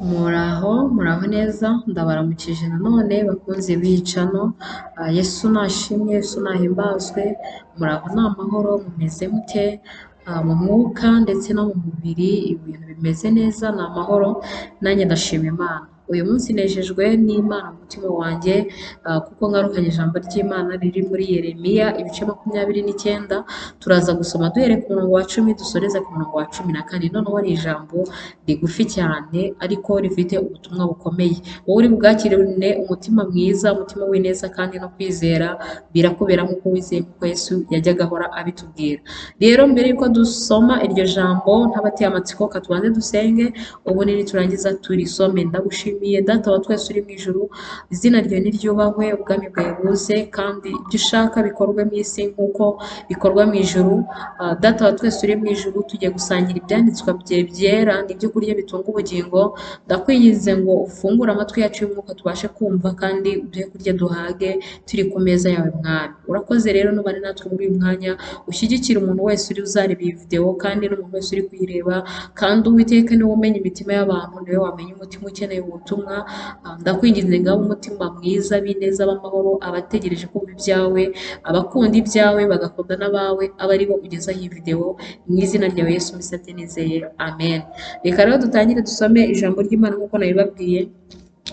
Muraho neza ndabaramukije nanone bakunzi b'icano. Yesu nashimwe, Yesu nahimbazwe. Muraho ni amahoro, mumeze mute? Mu mwuka ndetse no mu mubiri ibintu bimeze neza, ni amahoro. Nanjye ndashima Imana. Uyu munsi nejejwe n'Imana mu mutima wanjye, kuko ngarukanye ijambo ry'Imana riri muri Yeremiya ibice 29. Turaza gusoma duhereye ku murongo wa 10 dusoreze ku murongo wa 14. Noneho ni ijambo rigufi cyane ariko rifite ubutumwa bukomeye. Wowe uri bwakirane umutima mwiza, umutima w'ineza kandi no kwizera birakubera nk'uko wizeye, nk'uko Yesu yajyaga ahora abitubwira. Rero mbere y'uko dusoma iryo jambo ntabateye amatsiko, katubanze dusenge ubundi niturangiza turisome. Ndagushimiye Data wa twese uri mu ijuru, izina ryawe niryubahwe, ubwami bwawe buze, kandi ibyo ushaka bikorwe mu isi nk'uko bikorwa mu ijuru. Data wa twese uri mu ijuru, tugiye gusangira ibyanditswe byawe byera n'ibyo kurya bitunga ubugingo. Ndakwinginze ngo ufungure amatwi yacu y'umwuka tubashe kumva, kandi ibyo kurya duhage turi ku meza yawe Mwami. Urakoze rero nubane natwe muri uyu mwanya, ushyigikire umuntu wese uri uzareba iyi video kandi n'umuntu wese uri kuyireba, kandi Uwiteka niwe umenya imitima y'abantu, niwe wamenya umutima ukeneye ubutumwa. Ndakwinginze ngabo umutima mwiza, bineza, b'amahoro, abategereje kumva ibyawe, abakunda ibyawe bagakunda n'abawe, aba ari bo ugezaho iyi video. Mu izina ryawe Yesu mbisabye nizeye, amen. Reka rero dutangire dusome ijambo ry'Imana nk'uko nabibabwiye.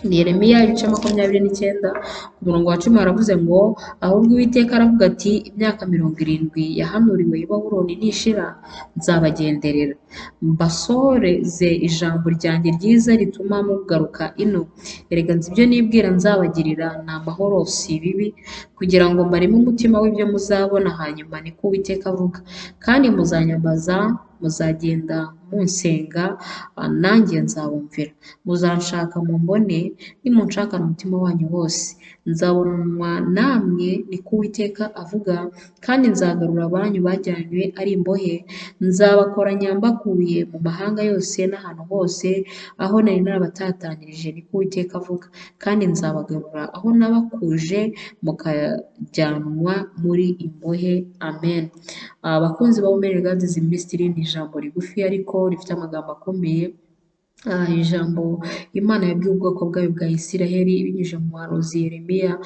Ni Yeremiya ibice 29 ku murongo wa 10 haravuze ngo, ahubwo Uwiteka aravuga ati, imyaka 70 yahanuriwe i Babuloni nishira, nzabagenderera mbasohoreze ijambo ryanjye ryiza rituma mugaruka ino. Erega nzi ibyo nibwira nzabagirira, ni amahoro si ibibi, kugira ngo mbareme umutima w'ibyo muzabona hanyuma, niko Uwiteka avuga. Kandi muzanyambaza, muzagenda munsenga, nanjye nzabumvira. Muzanshaka mumbone, nimunshakana umutima wanyu wose. Nzabonwa namwe, niko Uwiteka avuga, kandi nzagarura abanyu bajyanywe ari imbohe. Nzabakoranya mbakuye mu mahanga yose n'ahantu hose aho nari narabatatanyirije, niko Uwiteka avuga, kandi nzabagarura aho nabakuje mukajyanwa muri imbohe. Amen. Abakunzi ba Women Regards Ministry, ni ijambo rigufi ariko rifite amagambo akomeye. Ijambo Imana yabwiye ubwoko bwayo bwa Isiraheli binyujije mu muhanuzi Yeremiya.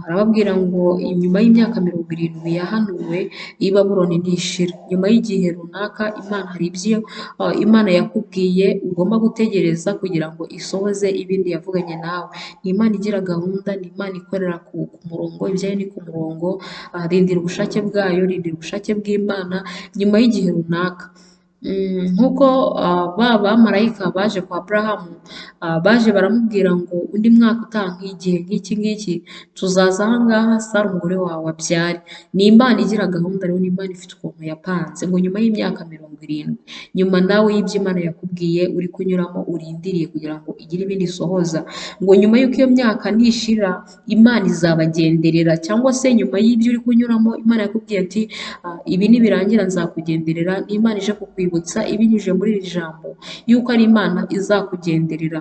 Arababwira ngo inyuma y'imyaka 70 yahanuwe i Babuloni nishira, nyuma y'igihe runaka Imana hari ibyo Imana yakubwiye ugomba gutegereza kugira ngo isohoze ibindi yavuganye nawe. Ni Imana igira gahunda, ni Imana ikorera ku murongo, ibyayo ni ku murongo. Rindira ubushake bwayo, rindira ubushake bw'Imana nyuma y'igihe runaka. Nk'uko ba bamarayika baje kwa Aburahamu, baje baramubwira ngo undi mwaka utaha nk'igihe nk'iki ngiki tuzaza aha ngaha, Sara umugore wawe abyare. Ni Imana igira gahunda rero, ni Imana ifite ukuntu yapanze ngo nyuma y'imyaka 70, nyuma nawe y'ibyo Imana yakubwiye uri kunyuramo urindiriye kugira ngo igire ibindi isohoza, ngo nyuma y'uko iyo myaka nishira Imana izabagenderera, cyangwa se nyuma y'ibyo uri kunyuramo Imana yakubwiye ati ibi nibirangira nzakugenderera. Ni Imana ije kukwibutsa ibinyujije muri iri jambo yuko ari Imana izakugenderera.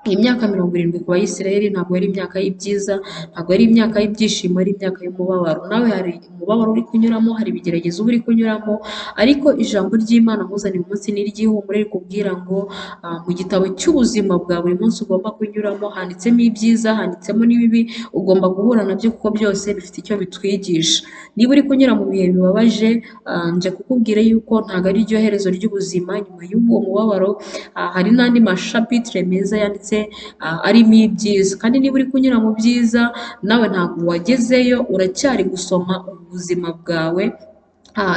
Imyaka 70 ku Bayisiraheli ntabwo yari imyaka y'ibyiza, ntabwo yari imyaka y'ibyishimo, ari imyaka y'umubabaro. Nawe hari umubabaro uri kunyuramo, hari ibigeragezo uri kunyuramo, ariko ijambo ry'Imana nkuzaniye umunsi ni iry'ihumure, rikubwira ngo mu gitabo cy'ubuzima bwa buri munsi ugomba kunyuramo handitsemo ibyiza, handitsemo n'ibibi ugomba guhura nabyo, kuko byose bifite icyo bitwigisha. Niba uri kunyura mu bihe bibabaje, nje kukubwira yuko ntabwo ari ryo herezo ry'ubuzima. Nyuma y'uwo mubabaro hari n'andi mashapitire meza yanditse arimo ibyiza, kandi niba uri kunyura mu byiza nawe ntabwo wagezeyo, uracyari gusoma ubuzima bwawe.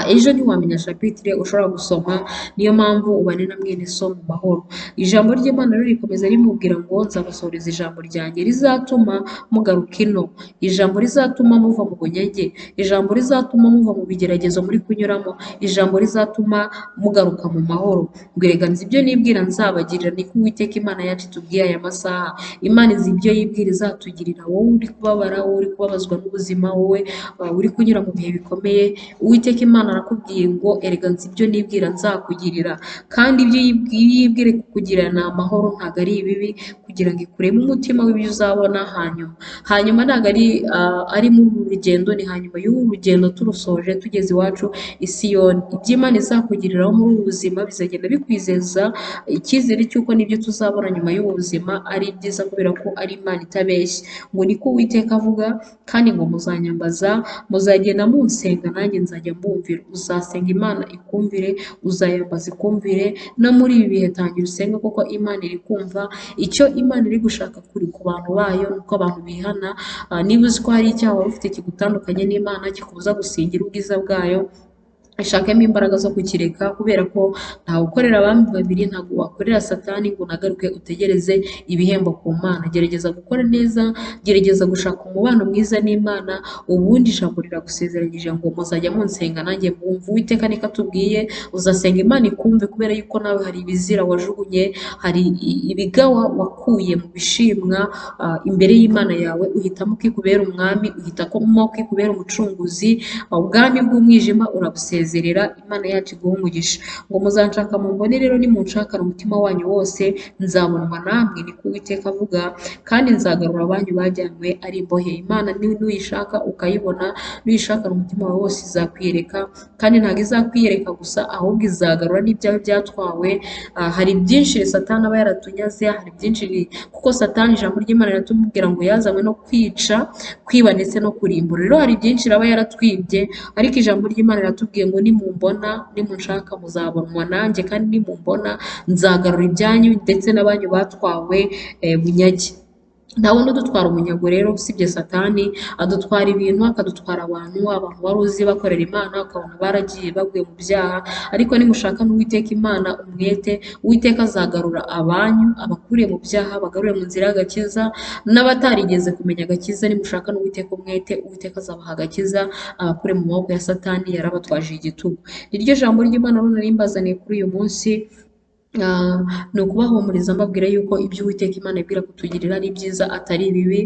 Ejo ntiwamenya shapitire ushobora gusoma, niyo mpamvu ubane na mwene so mu mahoro. Ijambo ry'Imana rero rikomeza rimubwira ngo nzabasohoreza ijambo ryanjye rizatuma mugaruka ino, ijambo rizatuma muva mu bunyage, ijambo rizatuma muva mu bigeragezo muri kunyuramo, ijambo rizatuma mugaruka mu mahoro. Ngo erega nzi ibyo nibwira nzabagirira, niko Uwiteka Imana yacu itubwiye aya masaha. Imana izi ibyo yibwira izatugirira. Wowe uri kubabara, wowe uri kubabazwa n'ubuzima, wowe uri kunyura mu bihe bikomeye, Uwiteka Imana arakubwiye ngo erega nzi ibyo nibwira nzakugirira, kandi ibyo yibwire kukugirira ni amahoro, ntabwo ari ibibi, kugira ngo ikuremo umutima w'ibyo uzabona hanyuma ntabwo ari muri uru rugendo, ni hanyuma y'uru rugendo turusoje tugeze iwacu i Siyoni. Ibyo Imana izakugiriraho muri ubu buzima bizagenda bikwizeza icyizere cy'uko n'ibyo tuzabona nyuma y'ubu buzima ari byiza, kubera ko ari Imana itabeshya. Ngo niko Uwiteka avuga, kandi ngo muzanyambaza, muzagenda munsenga nanjye nzajya mbumvira. Uzasenga Imana ikumvire, uzayambaza ikumvire. No muri ibi bihe tangira usenge, kuko Imana iri kumva. Icyo Imana iri gushaka kuri ku bantu bayo ni uko abantu bihana. Niba uzi ko hari icyaha wari ufite kigutandukanye n'Imana, kikubuza gusingira ubwiza bwayo, ashakemo imbaraga zo kukireka, kubera ko ntawe ukorera abami babiri, ntabwo wakorera Satani ngo unagaruke utegereze ibihembo ku Mana. Gerageza gukora neza, gerageza gushaka umubano mwiza n'Imana, ubundi ijambo riragusezeranyije ngo muzajya munsenga nanjye mwumva. Uwiteka niko atubwiye, uzasenga Imana ikumve, kubera yuko nawe hari ibizira wajugunye, hari ibigawa wakuye mu bishimwa imbere y'Imana yawe, uhitamo kwikubera umwami, uhitamo kwikubera umucunguzi. Ubwami bw'umwijima urabusezerera. Imana yacu iguha umugisha. Ngo muzanshaka mumbone, rero nimunshakana umutima wanyu wose nzabonwa namwe, niko Uwiteka avuga, kandi nzagarura abanyu bajyanywe ari imbohe. Imana nuyishaka ukayibona, nuyishakana umutima wawe wose izakwiyereka, kandi ntabwo izakwiyereka gusa, ahubwo izagarura n'ibyawe byatwawe. Hari byinshi Satani aba yaratunyaze, hari byinshi kuko Satani, ijambo ry'Imana riratubwira ngo yazanywe no kwica, kwiba ndetse no kurimbura. Rero hari byinshi aba yaratwibye, ariko ijambo ry'Imana riratubwiye ngo nimumbona, nimunshaka muzabonwa nanjye, kandi nimumbona nzagarura ibyanyu ndetse n'abanyu batwawe bunyage. Nta wundi udutwara umunyago rero usibye Satani. Adutwara ibintu, akadutwara abantu wari uzi bakorera Imana, ukabona baragiye baguye mu byaha. Ariko nimushaka n'Uwiteka Imana umwete, Uwiteka azagarura abanyu, abakuriye mu byaha, bagarure mu nzira y'agakiza. N'abatarigeze kumenya agakiza, nimushaka n'Uwiteka umwete, Uwiteka azabaha agakiza, abakure mu maboko ya Satani yarabatwaje igitugu. Niryo jambo ry'Imana rero nari mbazaniye kuri uyu munsi. Ni ukubahumuriza mbabwira yuko ibyo Uwiteka Imana ibwira kutugirira ari byiza, atari ibibi,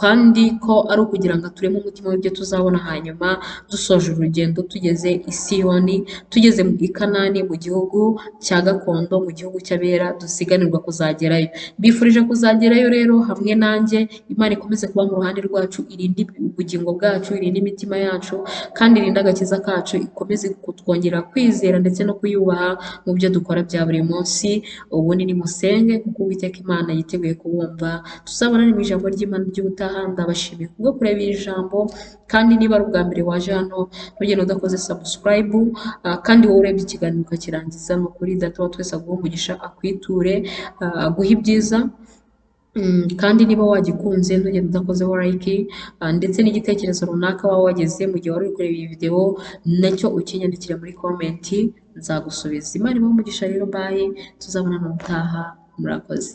kandi ko ari ukugira ngo atureme umutima w'ibyo tuzabona hanyuma dusoje urugendo tugeze i Siyoni, tugeze i Kanani, mu gihugu cya gakondo, mu gihugu cy'abera dusiganirwa kuzagerayo. Mbifurije kuzagerayo rero hamwe nanjye. Imana ikomeze kuba mu ruhande rwacu, irinde ubugingo bwacu, irinde imitima yacu, kandi irinde agakiza kacu, ikomeze kutwongerera kwizera ndetse no kuyubaha mu byo dukora bya buri munsi. Ubundi nimusenge, kuko Uwiteka Imana yiteguye kubumva. Tuzabonane mu ijambo ry'Imana ry'ubutaha. Ndabashimiye kubwo kureba iri jambo, kandi niba ari ubwa mbere waje hano ntugende udakoze subscribe, kandi wowe urebye ikiganiro ukakirangiza, ni ukuri Data wa twese aguhe umugisha, akwiture, aguhe ibyiza. Kandi niba wagikunze ntugende udakozeho like, ndetse n'igitekerezo runaka waba wageze mu gihe wari uri kureba iyi video, nacyo ukinyandikira muri comment, nzagusubiza. Imana ibahe umugisha rero, bye, tuzabonana ubutaha, murakoze.